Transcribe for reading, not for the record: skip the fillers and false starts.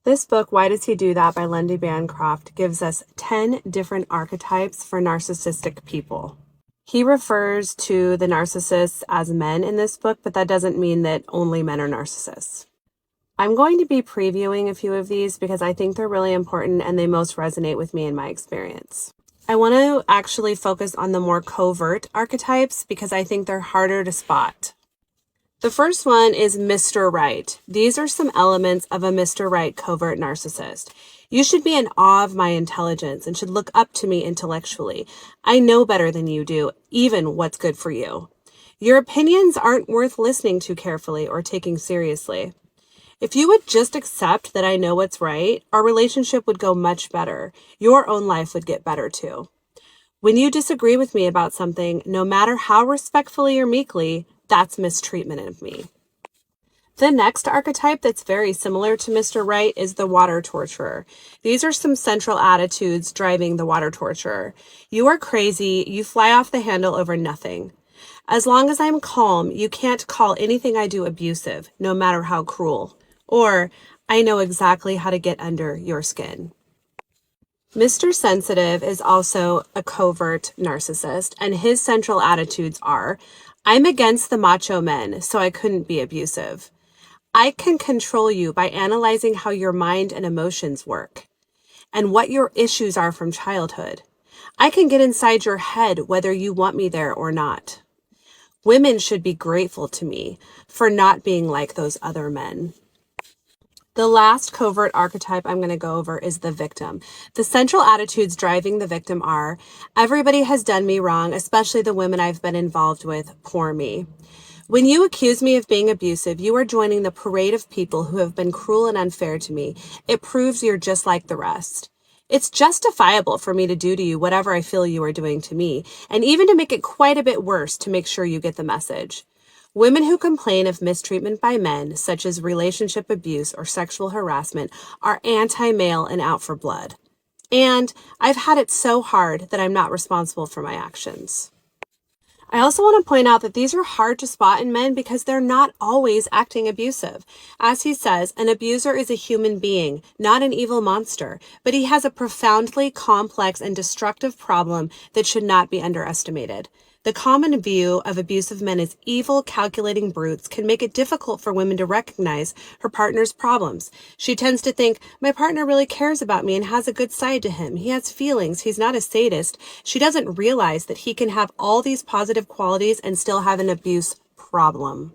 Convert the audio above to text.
This book, Why Does He Do That by Lundy Bancroft, gives us 10 different archetypes for narcissistic people. He refers to the narcissists as men in this book, but that doesn't mean that only men are narcissists. I'm going to be previewing a few of these because I think they're really important and they most resonate with me in my experience. I want to actually focus on the more covert archetypes because I think they're harder to spot. The first one is Mr. Right. These are some elements of a Mr. Right covert narcissist. You should be in awe of my intelligence and should look up to me intellectually. I know better than you do, even what's good for you. Your opinions aren't worth listening to carefully or taking seriously. If you would just accept that I know what's right, our relationship would go much better. Your own life would get better too. When you disagree with me about something, no matter how respectfully or meekly, that's mistreatment of me. The next archetype that's very similar to Mr. Right is the water torturer. These are some central attitudes driving the water torturer. You are crazy. You fly off the handle over nothing. As long as I'm calm, you can't call anything I do abusive, no matter how cruel. Or, I know exactly how to get under your skin. Mr. Sensitive is also a covert narcissist, and his central attitudes are, I'm against the macho men, so I couldn't be abusive. I can control you by analyzing how your mind and emotions work and what your issues are from childhood. I can get inside your head whether you want me there or not. Women should be grateful to me for not being like those other men. The last covert archetype I'm going to go over is the victim. The central attitudes driving the victim are, everybody has done me wrong, especially the women I've been involved with, poor me. When you accuse me of being abusive, you are joining the parade of people who have been cruel and unfair to me. It proves you're just like the rest. It's justifiable for me to do to you whatever I feel you are doing to me, and even to make it quite a bit worse to make sure you get the message. Women who complain of mistreatment by men, such as relationship abuse or sexual harassment, are anti-male and out for blood. And I've had it so hard that I'm not responsible for my actions. I also want to point out that these are hard to spot in men because they're not always acting abusive. As he says, an abuser is a human being, not an evil monster, but he has a profoundly complex and destructive problem that should not be underestimated. The common view of abusive men as evil, calculating brutes can make it difficult for women to recognize her partner's problems. She tends to think, my partner really cares about me and has a good side to him. He has feelings. He's not a sadist. She doesn't realize that he can have all these positive qualities and still have an abuse problem.